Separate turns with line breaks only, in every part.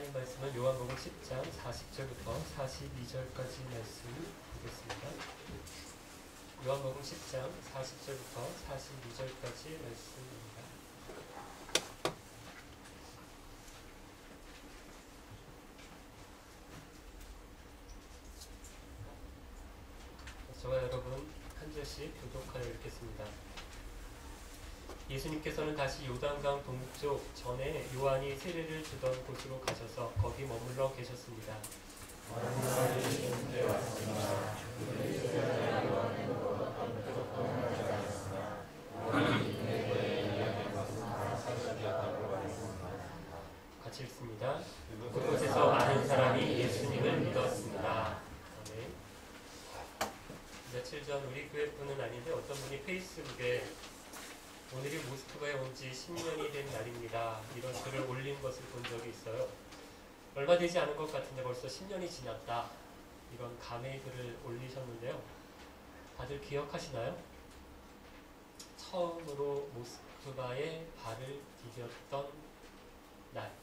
하나님 말씀은 요한복음 10장 40절부터 42절까지 말씀 보겠습니다. 요한복음 10장 40절부터 42절까지 말씀입니다. 저와 여러분 한 절씩 교독하여 읽겠습니다. 예수님께서는 다시 요단강 동쪽 전에 요한이 세례를 주던 곳으로 가셔서 거기 머물러 계셨습니다. 같이 읽습니다. 그곳에서 많은 사람이 예수님을 믿었습니다. 아멘. 며칠 전 우리 교회뿐은 아닌데 어떤 분이 페이스북에 오늘이 모스크바에 온 지 10년이 된 날입니다. 이런 글을 올린 것을 본 적이 있어요. 얼마 되지 않은 것 같은데 벌써 10년이 지났다. 이런 감회의 글을 올리셨는데요. 다들 기억하시나요? 처음으로 모스크바에 발을 디뎠던 날.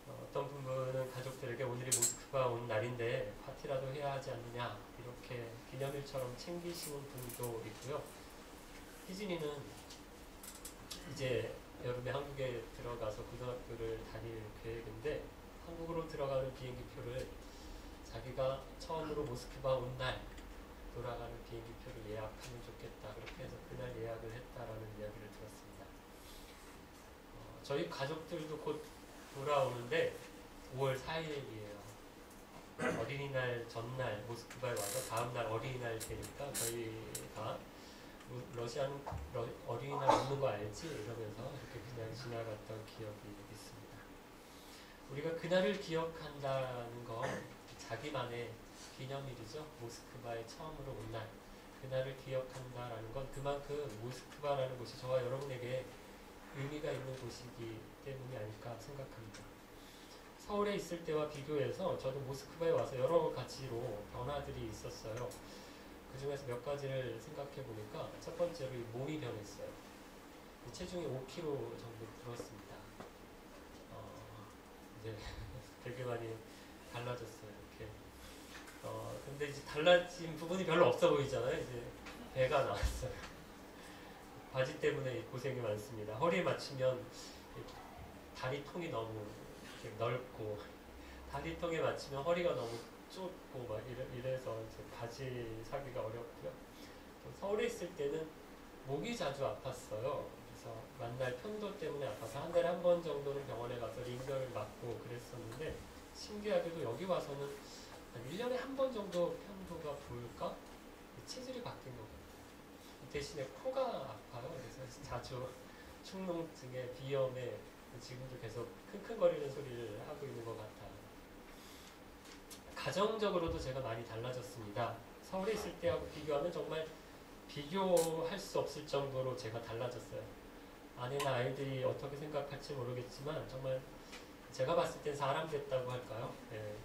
어떤 분은 가족들에게 오늘이 모스크바 온 날인데 파티라도 해야 하지 않느냐 이렇게 기념일처럼 챙기시는 분도 있고요. 희진이는 이제 여름에 한국에 들어가서 고등학교를 다닐 계획인데 한국으로 들어가는 비행기표를 자기가 처음으로 모스크바 온 날 돌아가는 비행기표를 예약하면 좋겠다 그렇게 해서 그날 예약을 했다라는 이야기를 들었습니다. 저희 가족들도 곧 돌아오는데 5월 4일이에요. 어린이날 전날 모스크바에 와서 다음날 어린이날 되니까 저희가 러시아는 어린이날 없는 거 알지? 이러면서 이렇게 그냥 지나갔던 기억이 있습니다. 우리가 그날을 기억한다는 건 자기만의 기념일이죠. 모스크바에 처음으로 온 날. 그날을 기억한다라는 건 그만큼 모스크바라는 곳이 저와 여러분에게 의미가 있는 곳이기 때문이 아닐까 생각합니다. 서울에 있을 때와 비교해서 저도 모스크바에 와서 여러 가지로 변화들이 있었어요. 그 중에서 몇 가지를 생각해 보니까 첫 번째로 몸이 변했어요. 체중이 5kg 정도 불었습니다. 이제 되게 많이 달라졌어요. 이렇게. 근데 이제 달라진 부분이 별로 없어 보이잖아요. 이제 배가 나왔어요. 바지 때문에 고생이 많습니다. 허리에 맞추면 다리 통이 너무 이렇게 넓고 다리통에 맞추면 허리가 너무 좁고 막 이래서 이제 바지 사기가 어렵고요. 서울에 있을 때는 목이 자주 아팠어요. 그래서 만날 편도 때문에 아파서 한 달에 한 번 정도는 병원에 가서 링거를 맞고 그랬었는데 신기하게도 여기 와서는 한 1년에 한 번 정도 편도가 부을까? 체질이 바뀐 것 같아요. 대신에 코가 아파요. 그래서 자주 축농증에 비염에 지금도 계속 킁킁거리는 소리를 하고 있는 것 같아요. 가정적으로도 제가 많이 달라졌습니다. 서울에 있을 때하고 비교하면 정말 비교할 수 없을 정도로 제가 달라졌어요. 아내나 아이들이 어떻게 생각할지 모르겠지만 정말 제가 봤을 땐 사람 됐다고 할까요? 네.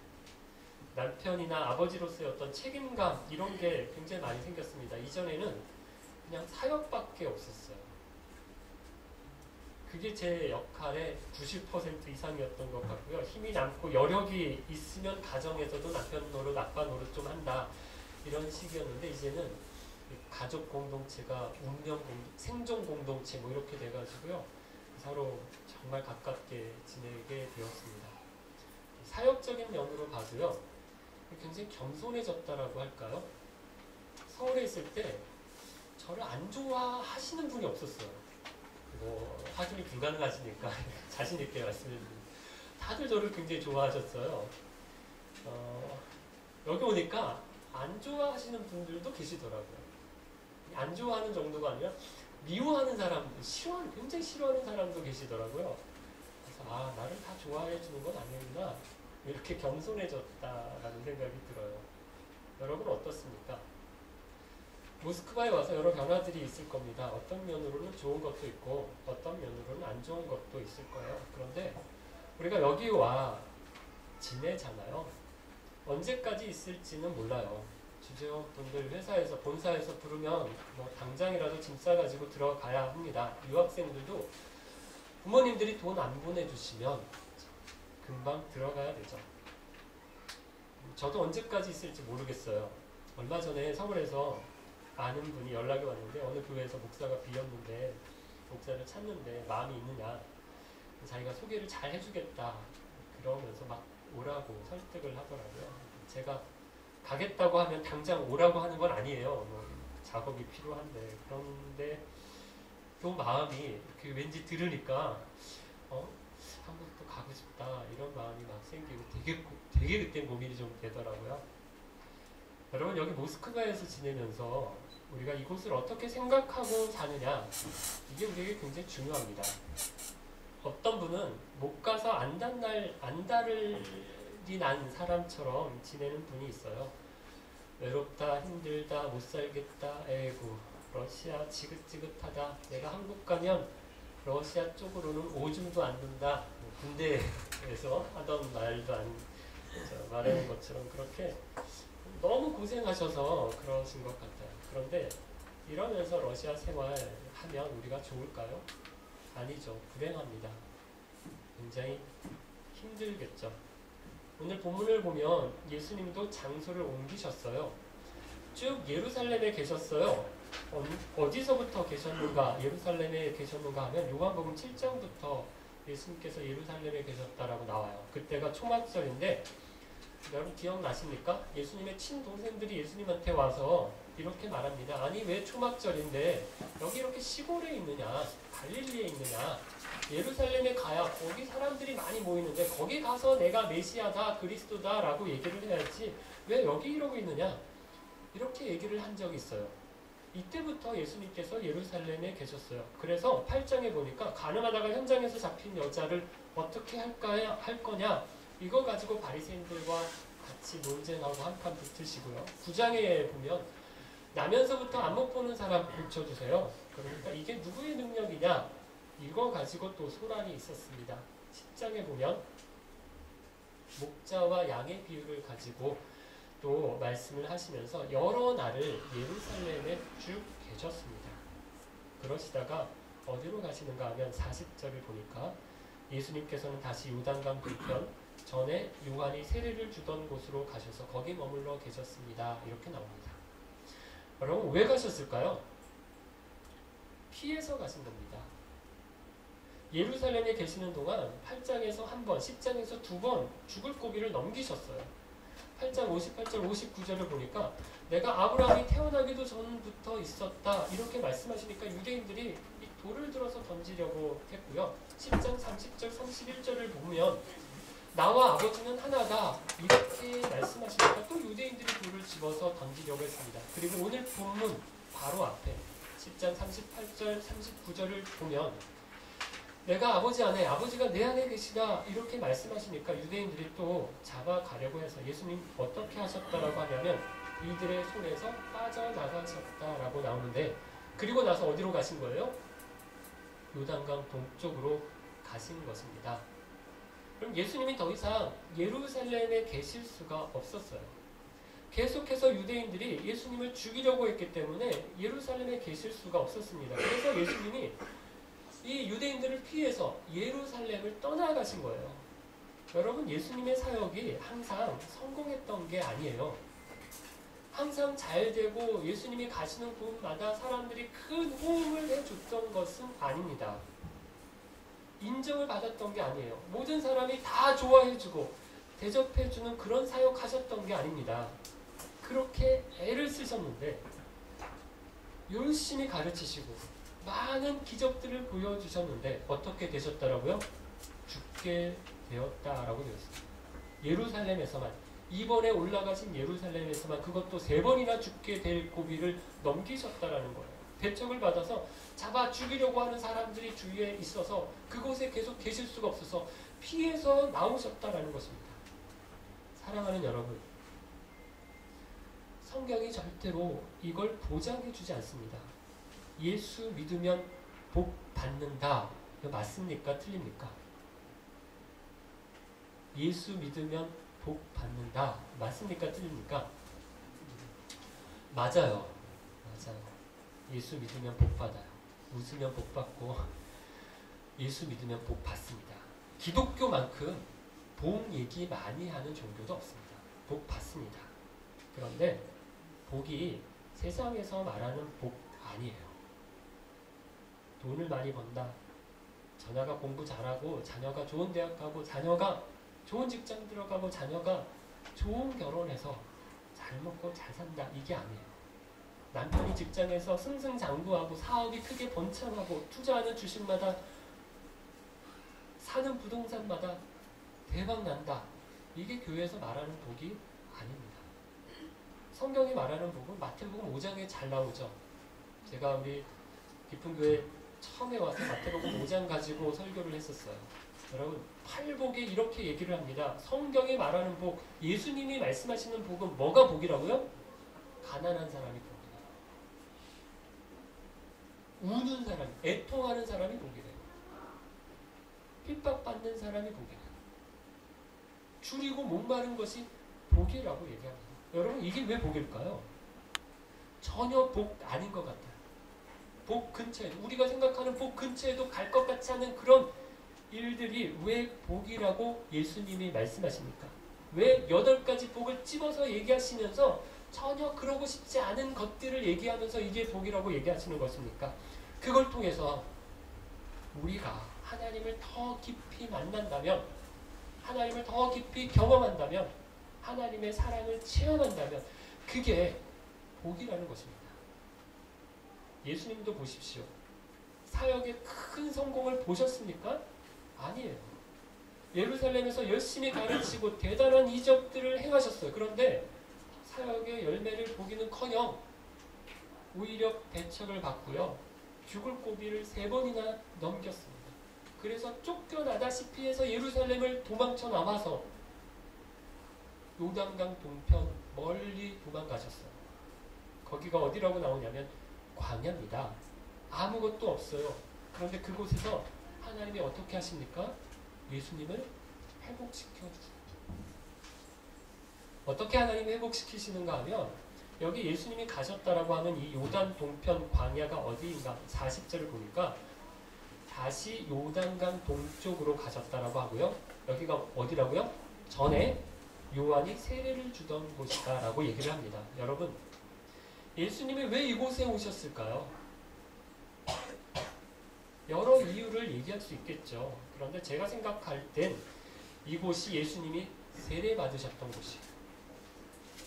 남편이나 아버지로서의 어떤 책임감 이런 게 굉장히 많이 생겼습니다. 이전에는 그냥 사역밖에 없었어요. 그게 제 역할의 90% 이상이었던 것 같고요. 힘이 남고 여력이 있으면 가정에서도 남편 노릇, 아빠 노릇 좀 한다. 이런 식이었는데 이제는 가족 공동체가 생존 공동체 뭐 이렇게 돼가지고요. 서로 정말 가깝게 지내게 되었습니다. 사역적인 면으로 봐도요. 굉장히 겸손해졌다라고 할까요? 서울에 있을 때 저를 안 좋아하시는 분이 없었어요. 확인이 불가능하시니까 자신 있게 말씀드립니다. 다들 저를 굉장히 좋아하셨어요. 여기 오니까 안 좋아하시는 분들도 계시더라고요. 안 좋아하는 정도가 아니라 미워하는 사람, 굉장히 싫어하는 사람도 계시더라고요. 그래서 나를 다 좋아해 주는 건 아니구나. 이렇게 겸손해졌다라는 생각이 들어요. 여러분 어떻습니까? 모스크바에 와서 여러 변화들이 있을 겁니다. 어떤 면으로는 좋은 것도 있고 어떤 면으로는 안 좋은 것도 있을 거예요. 그런데 우리가 여기 와 지내잖아요. 언제까지 있을지는 몰라요. 주재원분들 회사에서 본사에서 부르면 뭐 당장이라도 짐 싸가지고 들어가야 합니다. 유학생들도 부모님들이 돈 안 보내주시면 금방 들어가야 되죠. 저도 언제까지 있을지 모르겠어요. 얼마 전에 서울에서 아는 분이 연락이 왔는데 어느 교회에서 목사가 비었는데 목사를 찾는데 마음이 있느냐, 자기가 소개를 잘 해주겠다 그러면서 막 오라고 설득을 하더라고요. 제가 가겠다고 하면 당장 오라고 하는 건 아니에요. 뭐 작업이 필요한데. 그런데 그 마음이 왠지 들으니까 한국도 가고 싶다 이런 마음이 막 생기고 되게 그때 고민이 좀 되더라고요. 여러분, 여기 모스크바에서 지내면서 우리가 이곳을 어떻게 생각하고 사느냐, 이게 우리에게 굉장히 중요합니다. 어떤 분은 못 가서 안달이 난 사람처럼 지내는 분이 있어요. 외롭다, 힘들다, 못 살겠다, 에이구, 러시아 지긋지긋하다, 내가 한국 가면 러시아 쪽으로는 오줌도 안 든다, 군대에서 하던 말하는 것처럼 그렇게 너무 고생하셔서 그러신 것 같아요. 그런데 이러면서 러시아 생활하면 우리가 좋을까요? 아니죠. 불행합니다. 굉장히 힘들겠죠. 오늘 본문을 보면 예수님도 장소를 옮기셨어요. 쭉 예루살렘에 계셨어요. 어디서부터 계셨는가, 예루살렘에 계셨는가 하면 요한복음 7장부터 예수님께서 예루살렘에 계셨다라고 나와요. 그때가 초막절인데 여러분 기억나십니까? 예수님의 친동생들이 예수님한테 와서 이렇게 말합니다. 아니 왜 초막절인데 여기 이렇게 시골에 있느냐, 갈릴리에 있느냐, 예루살렘에 가야 거기 사람들이 많이 모이는데 거기 가서 내가 메시아다, 그리스도다 라고 얘기를 해야지 왜 여기 이러고 있느냐, 이렇게 얘기를 한 적이 있어요. 이때부터 예수님께서 예루살렘에 계셨어요. 그래서 8장에 보니까 가늠하다가 현장에서 잡힌 여자를 어떻게 할 거냐, 이거 가지고 바리새인들과 같이 논쟁하고 한판 붙으시고요. 9장에 보면 나면서부터 안 못 보는 사람 고쳐주세요. 그러니까 이게 누구의 능력이냐, 이거 가지고 또 소란이 있었습니다. 10장에 보면 목자와 양의 비유를 가지고 또 말씀을 하시면서 여러 날을 예루살렘에 쭉 계셨습니다. 그러시다가 어디로 가시는가 하면 40절을 보니까 예수님께서는 다시 요단강 동편 전에 요한이 세례를 주던 곳으로 가셔서 거기 머물러 계셨습니다. 이렇게 나옵니다. 여러분 왜 가셨을까요? 피해서 가신 겁니다. 예루살렘에 계시는 동안 8장에서 한 번, 10장에서 두 번 죽을 고비를 넘기셨어요. 8장 58절 59절을 보니까 내가 아브라함이 태어나기도 전부터 있었다 이렇게 말씀하시니까 유대인들이 이 돌을 들어서 던지려고 했고요. 10장 30절 31절을 보면 나와 아버지는 하나다 이렇게 말씀하시니까 또 유대인들이 돌을 집어서 던지려고 했습니다. 그리고 오늘 본문 바로 앞에 10장 38절 39절을 보면 내가 아버지 안에, 아버지가 내 안에 계시다 이렇게 말씀하시니까 유대인들이 또 잡아가려고 해서 예수님 어떻게 하셨다라고 하냐면 이들의 손에서 빠져나가셨다라고 나오는데, 그리고 나서 어디로 가신 거예요? 요단강 동쪽으로 가신 것입니다. 그럼 예수님이 더 이상 예루살렘에 계실 수가 없었어요. 계속해서 유대인들이 예수님을 죽이려고 했기 때문에 예루살렘에 계실 수가 없었습니다. 그래서 예수님이 이 유대인들을 피해서 예루살렘을 떠나가신 거예요. 여러분, 예수님의 사역이 항상 성공했던 게 아니에요. 항상 잘 되고 예수님이 가시는 곳마다 사람들이 큰 호응을 해줬던 것은 아닙니다. 인정을 받았던 게 아니에요. 모든 사람이 다 좋아해주고 대접해주는 그런 사역하셨던 게 아닙니다. 그렇게 애를 쓰셨는데 열심히 가르치시고 많은 기적들을 보여주셨는데 어떻게 되셨다라고요? 죽게 되었다라고 되었습니다. 예루살렘에서만, 이번에 올라가신 예루살렘에서만 그것도 3번이나 죽게 될 고비를 넘기셨다라는 거예요. 대적을 받아서 잡아 죽이려고 하는 사람들이 주위에 있어서 그곳에 계속 계실 수가 없어서 피해서 나오셨다라는 것입니다. 사랑하는 여러분, 성경이 절대로 이걸 보장해 주지 않습니다. 예수 믿으면 복 받는다. 이거 맞습니까? 틀립니까? 예수 믿으면 복 받는다. 맞습니까? 틀립니까? 맞아요. 맞아요. 예수 믿으면 복 받아요. 웃으면 복 받고 예수 믿으면 복 받습니다. 기독교만큼 복 얘기 많이 하는 종교도 없습니다. 복 받습니다. 그런데 복이 세상에서 말하는 복 아니에요. 돈을 많이 번다. 자녀가 공부 잘하고 자녀가 좋은 대학 가고 자녀가 좋은 직장 들어가고 자녀가 좋은 결혼해서 잘 먹고 잘 산다. 이게 아니에요. 남편이 직장에서 승승장구하고 사업이 크게 번창하고 투자하는 주식마다 사는 부동산마다 대박 난다. 이게 교회에서 말하는 복이 아닙니다. 성경이 말하는 복은 마태복음 5장에 잘 나오죠. 제가 우리 깊은교회 처음에 와서 마태복음 5장 가지고 설교를 했었어요. 여러분 팔복에 이렇게 얘기를 합니다. 성경이 말하는 복, 예수님이 말씀하시는 복은 뭐가 복이라고요? 가난한 사람이 복이래요. 우는 사람, 애통하는 사람이 복이래요. 핍박받는 사람이 복이래요. 줄이고 목마른 것이 복이라고 얘기합니다. 여러분 이게 왜 복일까요? 전혀 복 아닌 것 같아요. 복 근처에도, 우리가 생각하는 복 근처에도 갈 것 같지 않은 그런 일들이 왜 복이라고 예수님이 말씀하십니까? 왜 8가지 복을 집어서 얘기하시면서 전혀 그러고 싶지 않은 것들을 얘기하면서 이게 복이라고 얘기하시는 것입니까? 그걸 통해서 우리가 하나님을 더 깊이 만난다면, 하나님을 더 깊이 경험한다면, 하나님의 사랑을 체험한다면 그게 복이라는 것입니다. 예수님도 보십시오. 사역의 큰 성공을 보셨습니까? 아니에요. 예루살렘에서 열심히 가르치고 대단한 이적들을 행하셨어요. 그런데 사역의 열매를 보기는커녕 오히려 배척을 받고요. 죽을 고비를 3번이나 넘겼습니다. 그래서 쫓겨나다시피 해서 예루살렘을 도망쳐 나와서 요단강 동편 멀리 도망가셨어요. 거기가 어디라고 나오냐면 광야입니다. 아무것도 없어요. 그런데 그곳에서 하나님이 어떻게 하십니까? 예수님을 회복시켜 주십니다. 어떻게 하나님이 회복시키시는가 하면 여기 예수님이 가셨다라고 하는 이 요단 동편 광야가 어디인가 40절을 보니까 다시 요단강 동쪽으로 가셨다라고 하고요. 여기가 어디라고요? 전에 요한이 세례를 주던 곳이다 라고 얘기를 합니다. 여러분 예수님이 왜 이곳에 오셨을까요? 여러 이유를 얘기할 수 있겠죠. 그런데 제가 생각할 땐 이곳이 예수님이 세례 받으셨던 곳이에요.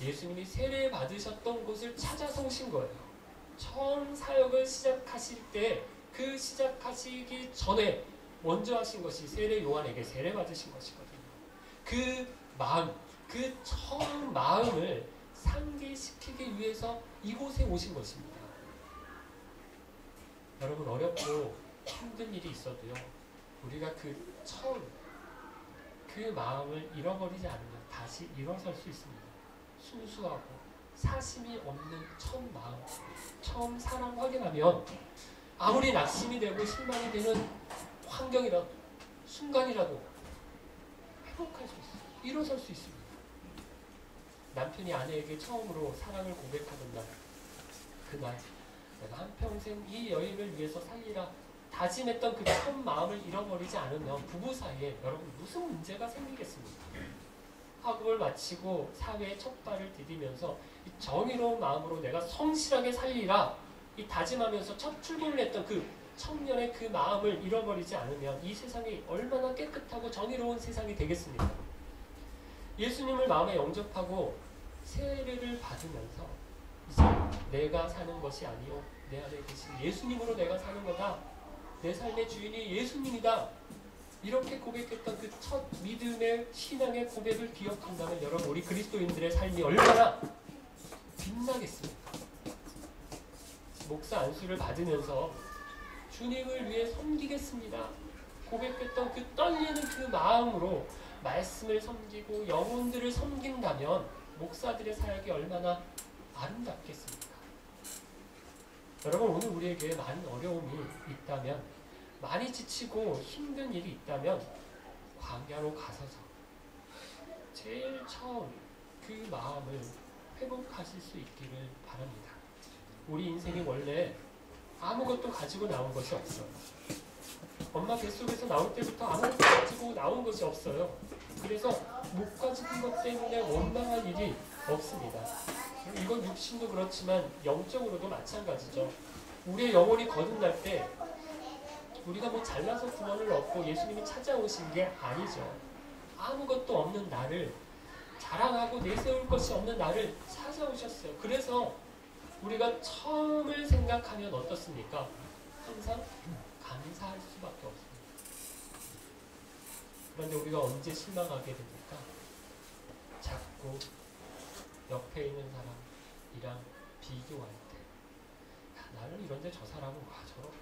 예수님이 세례 받으셨던 곳을 찾아서 오신 거예요. 처음 사역을 시작하실 때 그 시작하시기 전에 먼저 하신 것이 세례 요한에게 세례 받으신 것이거든요. 그 마음, 그 처음 마음을 상기시키기 위해서 이곳에 오신 것입니다. 여러분 어렵고 힘든 일이 있어도요. 우리가 그 처음 그 마음을 잃어버리지 않으면 다시 일어설 수 있습니다. 순수하고 사심이 없는 첫 마음, 처음 사랑 확인하면 아무리 낙심이 되고 실망이 되는 환경이라도 순간이라도 회복할 수 있어요. 일어설 수 있습니다. 남편이 아내에게 처음으로 사랑을 고백하던 날, 그날 내가 한평생 이 여인을 위해서 살리라 다짐했던 그 첫 마음을 잃어버리지 않으면 부부 사이에 여러분 무슨 문제가 생기겠습니까? 학업을 마치고 사회에 첫 발을 디디면서 이 정의로운 마음으로 내가 성실하게 살리라 이 다짐하면서 첫 출근을 했던 그 청년의 그 마음을 잃어버리지 않으면 이 세상이 얼마나 깨끗하고 정의로운 세상이 되겠습니까? 예수님을 마음에 영접하고 세례를 받으면서 이제 내가 사는 것이 아니요 내 안에 계신 예수님으로 내가 사는 거다. 내 삶의 주인이 예수님이다. 이렇게 고백했던 그 첫 믿음의 신앙의 고백을 기억한다면 여러분 우리 그리스도인들의 삶이 얼마나 빛나겠습니까? 목사 안수를 받으면서 주님을 위해 섬기겠습니다. 고백했던 그 떨리는 그 마음으로 말씀을 섬기고 영혼들을 섬긴다면 목사들의 사역이 얼마나 아름답겠습니까? 여러분 오늘 우리에게 많은 어려움이 있다면 많이 지치고 힘든 일이 있다면 광야로 가서서 제일 처음 그 마음을 회복하실 수 있기를 바랍니다. 우리 인생이 원래 아무것도 가지고 나온 것이 없어요. 엄마 뱃속에서 나올 때부터 아무것도 가지고 나온 것이 없어요. 그래서 못 가진 것 때문에 원망할 일이 없습니다. 이건 육신도 그렇지만 영적으로도 마찬가지죠. 우리의 영혼이 거듭날 때 우리가 뭐 잘나서 구원을 얻고 예수님이 찾아오신 게 아니죠. 아무것도 없는 나를, 자랑하고 내세울 것이 없는 나를 찾아오셨어요. 그래서 우리가 처음을 생각하면 어떻습니까? 항상 감사할 수밖에 없습니다. 그런데 우리가 언제 실망하게 됩니까? 자꾸 옆에 있는 사람이랑 비교할 때, 야, 나는 이런데 저 사람은 와 저렇구나.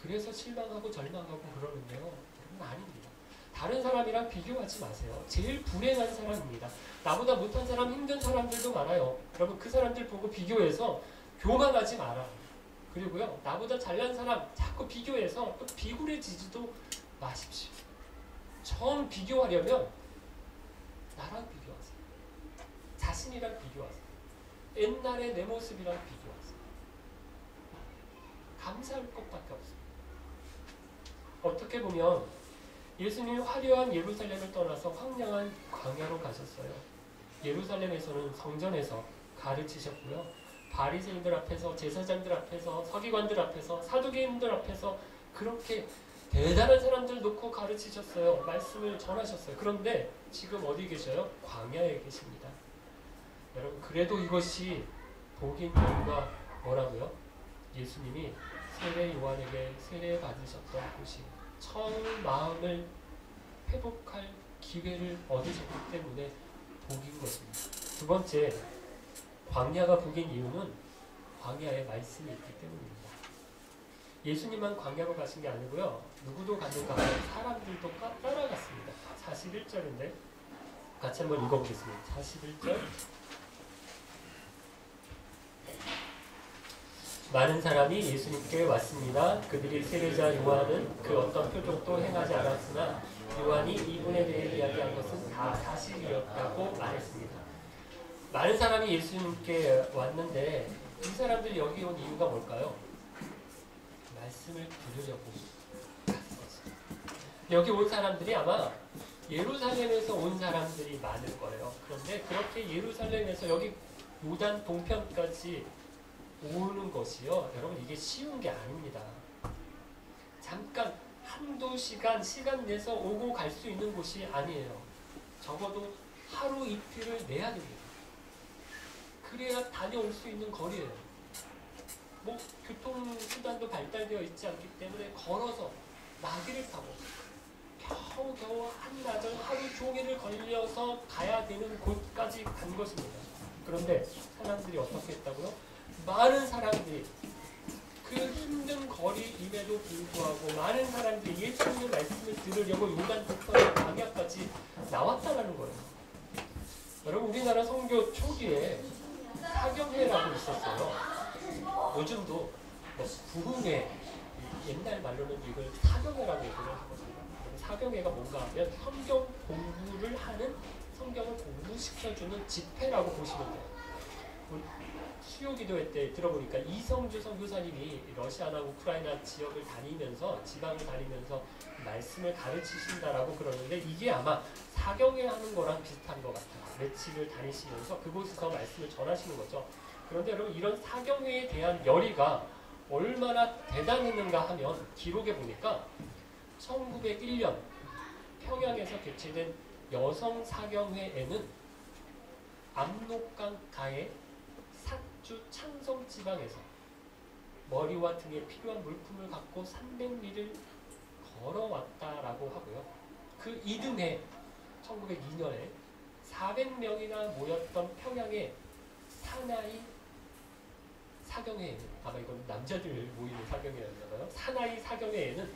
그래서 실망하고 절망하고 그러는데요. 여러분 아닙니다. 다른 사람이랑 비교하지 마세요. 제일 불행한 사람입니다. 나보다 못한 사람, 힘든 사람들도 많아요. 여러분 그 사람들 보고 비교해서 교만하지 마라. 그리고요, 나보다 잘난 사람 자꾸 비교해서 또 비굴해지지도 마십시오. 처음 비교하려면 나랑 비교하세요. 자신이랑 비교하세요. 옛날의 내 모습이랑 비교하세요. 감사할 것밖에 없습니다. 어떻게 보면 예수님이 화려한 예루살렘을 떠나서 황량한 광야로 가셨어요. 예루살렘에서는 성전에서 가르치셨고요. 바리새인들 앞에서, 제사장들 앞에서, 서기관들 앞에서, 사두개인들 앞에서 그렇게 대단한 사람들 놓고 가르치셨어요. 말씀을 전하셨어요. 그런데 지금 어디 계셔요? 광야에 계십니다. 여러분 그래도 이것이 복인 이유가 뭐라고요? 예수님이 세례 요한에게 세례 받으셨던 곳이 처음 마음을 회복할 기회를 얻으셨기 때문에 복인 것입니다. 두 번째, 광야가 복인 이유는 광야에 말씀이 있기 때문입니다. 예수님만 광야로 가신 게 아니고요. 누구도 갔는가 하면 사람들도 따라갔습니다. 41절인데 같이 한번 읽어보겠습니다. 41절. 많은 사람이 예수님께 왔습니다. 그들이 세례자 요한은 그 어떤 표적도 행하지 않았으나 요한이 이분에 대해 이야기한 것은 다 사실이었다고 말했습니다. 많은 사람이 예수님께 왔는데 이 사람들이 여기 온 이유가 뭘까요? 말씀을 들으려고 가는 거죠. 여기 온 사람들이 아마 예루살렘에서 온 사람들이 많을 거예요. 그런데 그렇게 예루살렘에서 여기 요단 동편까지 오는 것이요. 여러분 이게 쉬운 게 아닙니다. 잠깐 한두 시간 내서 오고 갈 수 있는 곳이 아니에요. 적어도 하루 이틀을 내야 됩니다. 그래야 다녀올 수 있는 거리예요. 뭐 교통수단도 발달되어 있지 않기 때문에 걸어서 나귀를 타고 겨우 한나절 하루 종일을 걸려서 가야 되는 곳까지 간 것입니다. 그런데 사람들이 어떻게 했다고요? 많은 사람들이 그 힘든 거리임에도 불구하고 많은 사람들이 예수님의 말씀을 들으려고 요단 동편의 광야까지 나왔다는 거예요. 여러분 우리나라 선교 초기에 사경회라고 있었어요. 요즘도 뭐 부흥회, 옛날 말로는 이걸 사경회라고 얘기를 하거든요. 사경회가 뭔가 하면 성경 공부를 하는, 성경을 공부시켜주는 집회라고 보시면 돼요. 수요기도회 때 들어보니까 이성주 선교사님이 러시아나 우크라이나 지역을 다니면서, 지방을 다니면서 말씀을 가르치신다라고 그러는데 이게 아마 사경회 하는 거랑 비슷한 것 같아요. 며칠을 다니시면서 그곳에서 말씀을 전하시는 거죠. 그런데 여러분 이런 사경회에 대한 열의가 얼마나 대단했는가 하면 기록에 보니까 1901년 평양에서 개최된 여성 사경회에는 압록강 가에 삭주 창성 지방에서 머리와 등에 필요한 물품을 갖고 300리를 걸어왔다라고 하고요. 그 이듬해 1902년에 400명이나 모였던 평양의 사나이 사경회에는, 아마 이건 남자들 모이는 사경회였나봐요. 사나이 사경회에는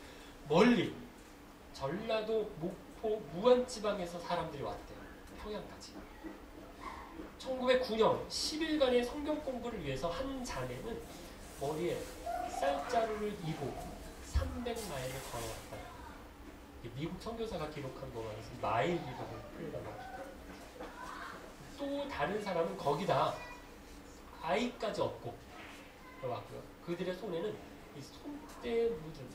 멀리 전라도, 목포, 무안지방에서 사람들이 왔대요. 평양까지. 1909년 10일간의 성경 공부를 위해서 한 자매는 머리에 쌀자루를 이고 300마일을 걸어왔다. 미국 선교사가 기록한 거가 마일 기록을 표현합니다. 또 다른 사람은 거기다 아이까지 업고 왔고요. 그들의 손에는 이 손때에 묻은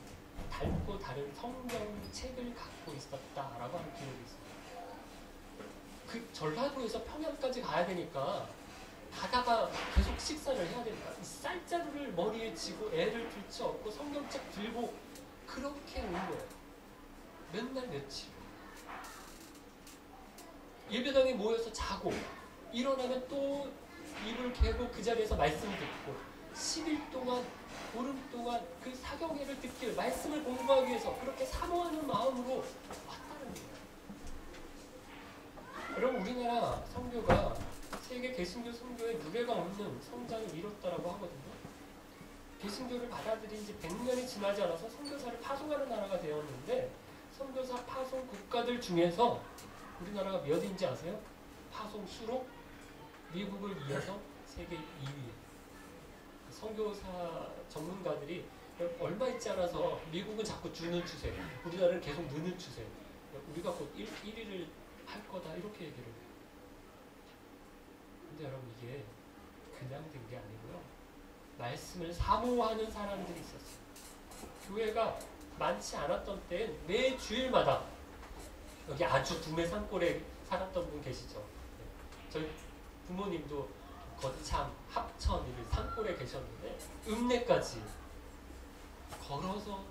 닳고 다른 성경책을 갖고 있었다라고 하는 기록이 있습니다. 그 전라도에서 평양까지 가야 되니까 가다가 계속 식사를 해야 된다. 이 쌀자루를 머리에 쥐고 애를 들쳐업고 성경책 들고 그렇게 온 거예요. 몇 날 며칠. 예배당에 모여서 자고 일어나면 또 입을 개고 그 자리에서 말씀 듣고 10일 동안 보름 동안 그 사경회를 듣기 위해 말씀을 공부하기 위해서 그렇게 사모하는 마음으로 왔다는 거예요. 여러분 우리나라 선교가 세계 개신교 선교의 누례가 없는 성장을 이뤘다라고 하거든요. 개신교를 받아들인 지 100년이 지나지 않아서 선교사를 파송하는 나라가 되었는데 선교사 파송 국가들 중에서 우리나라가 몇인지 아세요? 파송 수로 미국을 이어서 세계 2위. 선교사 전문가들이 얼마 있지 않아서 미국은 자꾸 주는 추세, 우리나라는 계속 느는 추세. 우리가 곧 1위를 할 거다 이렇게 얘기를 해요. 근데 여러분 이게 그냥 된 게 아니고요. 말씀을 사모하는 사람들이 있었어요. 교회가 많지 않았던 때엔 매 주일마다 여기 아주 구매 산골에 살았던 분 계시죠? 저희 부모님도 거창, 합천, 산골에 계셨는데 읍내까지 걸어서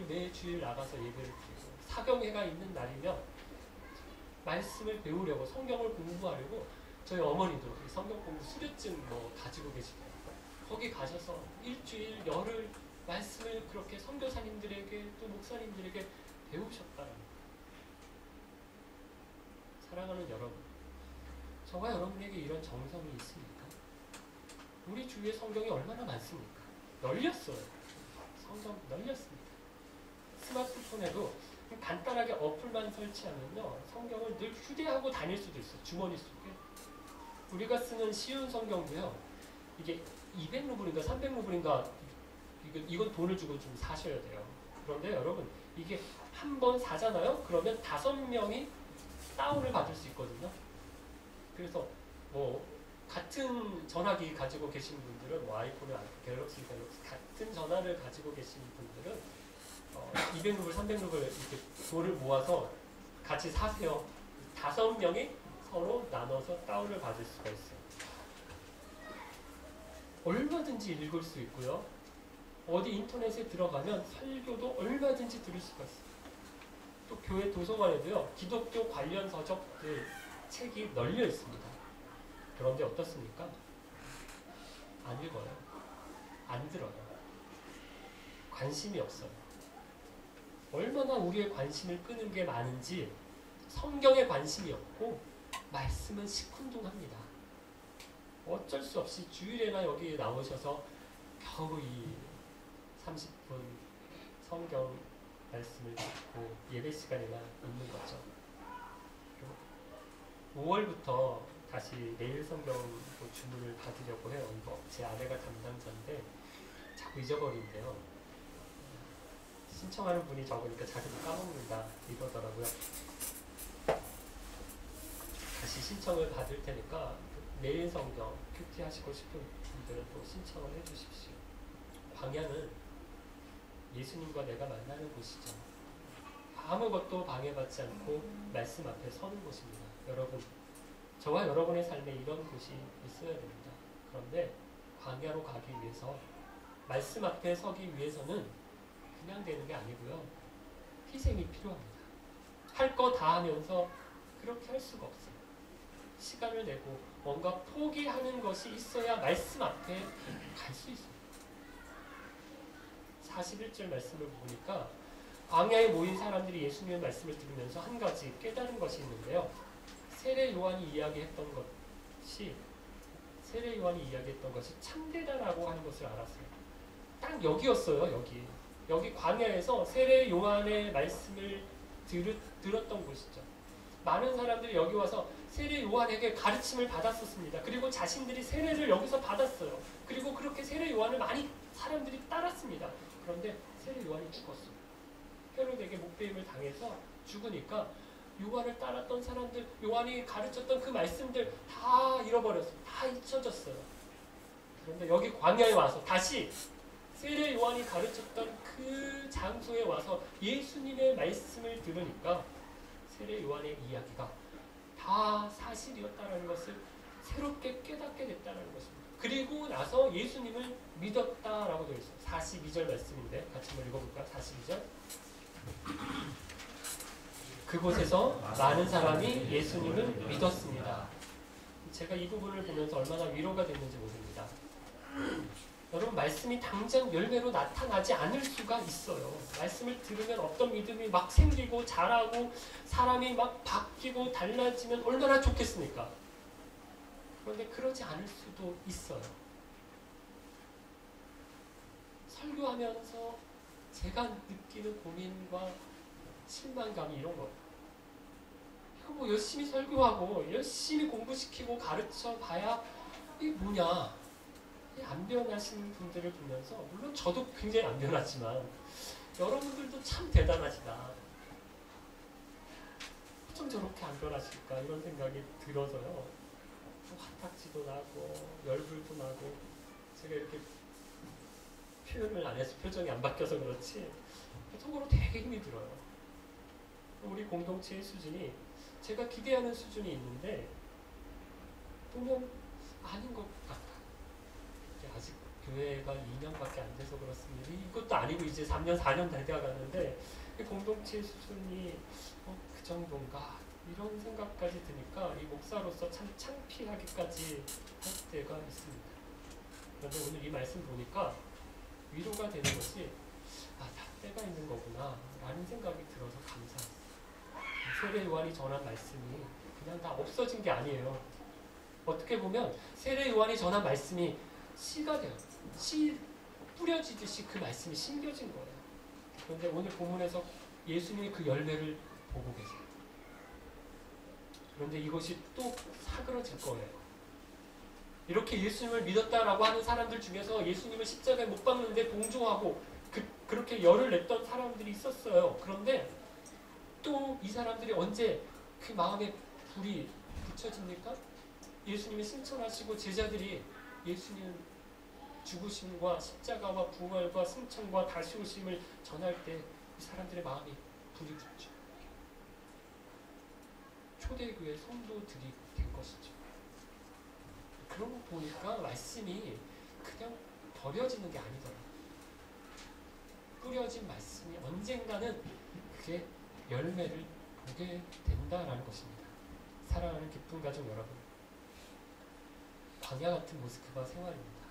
매 주일 나가서 예배를 드리고 사경회가 있는 날이면 말씀을 배우려고 성경을 공부하려고 저희 어머니도 성경 공부 수료증 가지고 계시더라고요. 거기 가셔서 일주일, 열흘 말씀을 그렇게 선교사님들에게 또 목사님들에게 배우셨다는 거예요. 사랑하는 여러분, 저와 여러분에게 이런 정성이 있습니까? 우리 주위에 성경이 얼마나 많습니까? 널렸어요. 성경 널렸습니다. 스마트폰에도 간단하게 어플만 설치하면요, 성경을 늘 휴대하고 다닐 수도 있어요. 주머니 속에. 우리가 쓰는 쉬운 성경도요, 이게 200루블인가 300루블인가 이건 돈을 주고 좀 사셔야 돼요. 그런데 여러분 이게 한 번 사잖아요? 그러면 5명이 다운을 받을 수 있거든요. 그래서 같은 전화기 가지고 계신 분들은 아이폰을 갤럭시 같은 전화를 가지고 계신 분들은 200루블, 300루블 이렇게 돈을 모아서 같이 사세요. 5명이 서로 나눠서 다운을 받을 수가 있어요. 얼마든지 읽을 수 있고요. 어디 인터넷에 들어가면 설교도 얼마든지 들을 수가 있어요. 또 교회 도서관에도요, 기독교 관련 서적들, 책이 널려 있습니다. 그런데 어떻습니까? 안 읽어요. 안 들어요. 관심이 없어요. 얼마나 우리의 관심을 끄는 게 많은지 성경에 관심이 없고 말씀은 시큰둥합니다. 어쩔 수 없이 주일에나 여기 나오셔서 겨우 이 30분 성경 말씀을 듣고 예배 시간에나 있는 거죠. 5월부터 다시 내일 성경 주문을 받으려고 해요. 이거 제 아내가 담당자인데 자꾸 잊어버린대요. 신청하는 분이 적으니까 자기도 까먹는다 이러더라고요. 다시 신청을 받을 테니까 내일 성경 큐티 하시고 싶은 분들은 또 신청을 해주십시오. 광야는 예수님과 내가 만나는 곳이죠. 아무것도 방해받지 않고 말씀 앞에 서는 곳입니다. 여러분, 저와 여러분의 삶에 이런 곳이 있어야 됩니다. 그런데 광야로 가기 위해서 말씀 앞에 서기 위해서는 그냥 되는 게 아니고요. 희생이 필요합니다. 할 거 다 하면서 그렇게 할 수가 없어요. 시간을 내고 뭔가 포기하는 것이 있어야 말씀 앞에 갈 수 있어요. 41절 말씀을 보니까 광야에 모인 사람들이 예수님의 말씀을 들으면서 한 가지 깨달은 것이 있는데요. 세례 요한이 이야기했던 것이 참되다라고 하는 것을 알았어요. 딱 여기였어요. 여기 광야에서 세례 요한의 말씀을 들었던 곳이죠. 많은 사람들이 여기 와서 세례 요한에게 가르침을 받았었습니다. 그리고 자신들이 세례를 여기서 받았어요. 그리고 그렇게 세례 요한을 많이 사람들이 따랐습니다. 그런데 세례 요한이 죽었어요. 헤롯에게 목배임을 당해서 죽으니까 요한을 따랐던 사람들, 요한이 가르쳤던 그 말씀들 다 잃어버렸어요. 다 잊혀졌어요. 그런데 여기 광야에 와서 다시 세례 요한이 가르쳤던 그 장소에 와서 예수님의 말씀을 들으니까 세례 요한의 이야기가 다 사실이었다는 것을 새롭게 깨닫게 됐다는 것입니다. 그리고 나서 예수님을 믿었다라고 되어 있어요. 42절 말씀인데 같이 한번 읽어볼까요? 42절. 그곳에서 많은 사람이 예수님을 믿었습니다. 제가 이 부분을 보면서 얼마나 위로가 됐는지 모릅니다. 여러분, 말씀이 당장 열매로 나타나지 않을 수가 있어요. 말씀을 들으면 어떤 믿음이 막 생기고 자라고 사람이 막 바뀌고 달라지면 얼마나 좋겠습니까? 그런데 그러지 않을 수도 있어요. 설교하면서 제가 느끼는 고민과 실망감이 이런 거예요. 이거 뭐 열심히 설교하고 열심히 공부시키고 가르쳐 봐야 이게 뭐냐. 안 변하시는 분들을 보면서, 물론 저도 굉장히 안 변하지만 여러분들도 참 대단하시다. 어쩜 저렇게 안 변하실까 이런 생각이 들어서요. 화딱지도 나고 열불도 나고, 제가 이렇게 표현을 안 해서 표정이 안 바뀌어서 그렇지 속으로 되게 힘이 들어요. 우리 공동체의 수준이 제가 기대하는 수준이 있는데 보면 아닌 것 같아요. 아직 교회가 2년밖에 안 돼서 그렇습니다. 이것도 아니고 이제 3년, 4년 다 돼가는데 공동체 수준이 그 정도인가 이런 생각까지 드니까 이 목사로서 참 창피하기까지 할 때가 있습니다. 그런데 오늘 이 말씀 보니까 위로가 되는 것이 다 때가 있는 거구나 라는 생각이 들어서 감사했어요. 세례 요한이 전한 말씀이 그냥 다 없어진 게 아니에요. 어떻게 보면 세례 요한이 전한 말씀이 씨가 돼요. 씨 뿌려지듯이 그 말씀이 심겨진 거예요. 그런데 오늘 본문에서 예수님이 그 열매를 보고 계세요. 그런데 이것이 또 사그러질 거예요. 이렇게 예수님을 믿었다라고 하는 사람들 중에서 예수님을 십자가에 못 박는데 동조하고 그렇게 열을 냈던 사람들이 있었어요. 그런데 또 이 사람들이 언제 그 마음에 불이 붙여집니까? 예수님이 승천하시고 제자들이 예수님 죽으심과 십자가와 부활과 승천과 다시 오심을 전할 때 이 사람들의 마음이 불이 붙죠. 초대교회 성도들이 된 것이죠. 그런 거 보니까 말씀이 그냥 버려지는 게 아니더라고요. 뿌려진 말씀이 언젠가는 그게 열매를 보게 된다라는 것입니다. 사랑하는 기쁜 가족 여러분, 광야 같은 모스크바 생활입니다.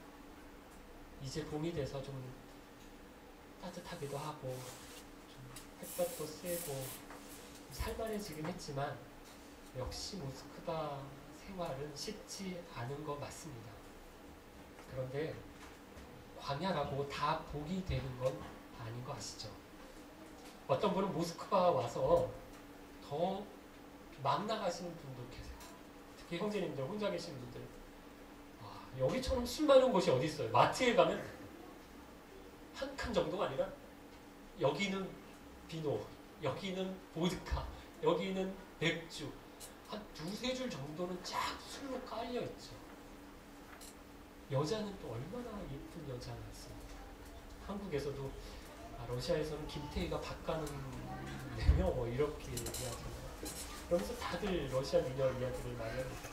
이제 봄이 돼서 좀 따뜻하기도 하고 좀 햇볕도 세고 살만해지긴 했지만 역시 모스크바 생활은 쉽지 않은 거 맞습니다. 그런데 광야라고 다 복이 되는 건 아닌 거 아시죠? 어떤 분은 모스크바 와서 더 막 나가시는 분도 계세요. 특히 형제님들 혼자 계신 분들, 여기처럼 술 많은 곳이 어디 있어요? 마트에 가면 한 칸 정도가 아니라 여기는 비노, 여기는 보드카, 여기는 맥주, 한 두세 줄 정도는 쫙 술로 깔려 있죠. 여자는 또 얼마나 예쁜 여자가 있습니다. 한국에서도 러시아에서는 김태희가 박가는 내며 뭐 이렇게 얘기하잖아요. 그러면서 다들 러시아 미녀 이야기를 많이 합니다.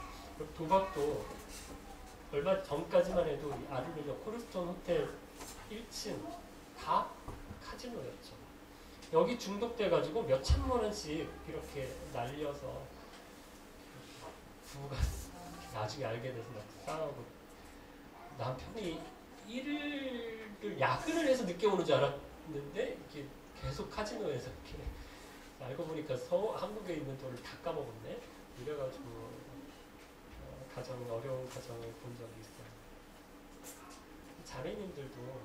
도박도 얼마 전까지만 해도 아르메니아 코르스톤 호텔 1층 다 카지노였죠. 여기 중독돼가지고 몇 천만 원씩 이렇게 날려서 부부가 나중에 알게 돼서 막 싸우고, 남편이 일을 야근을 해서 늦게 오는 줄 알았는데 이렇게 계속 카지노에서 이렇게 알고 보니까 한국에 있는 돈을 다 까먹었네. 이래가지고 어려운 가정을 본 적이 있어요. 자매님들도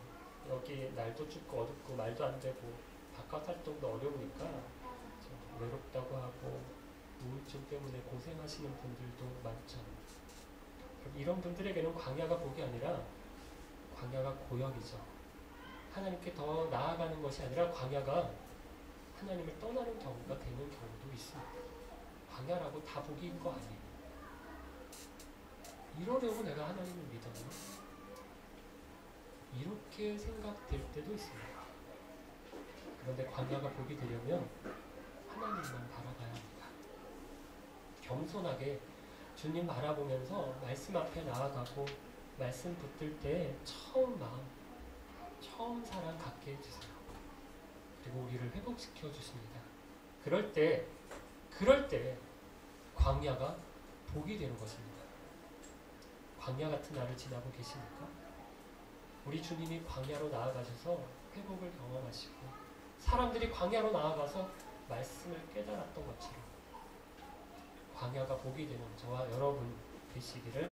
여기 날도 춥고 어둡고 말도 안 되고 바깥 활동도 어려우니까 좀 외롭다고 하고 우울증 때문에 고생하시는 분들도 많죠. 이런 분들에게는 광야가 복이 아니라 광야가 고역이죠. 하나님께 더 나아가는 것이 아니라 광야가 하나님을 떠나는 경우가 되는 경우도 있습니다. 광야라고 다 복인 거 아니에요. 이러려고 내가 하나님을 믿었나? 이렇게 생각될 때도 있습니다. 그런데 광야가 복이 되려면 하나님만 바라봐야 합니다. 겸손하게 주님 바라보면서 말씀 앞에 나아가고 말씀 붙들 때 처음 마음, 처음 사랑 갖게 해주세요. 그리고 우리를 회복시켜 주십니다. 그럴 때 광야가 복이 되는 것입니다. 광야 같은 날을 지나고 계십니까? 우리 주님이 광야로 나아가셔서 회복을 경험하시고 사람들이 광야로 나아가서 말씀을 깨달았던 것처럼 광야가 복이 되는 저와 여러분 되시기를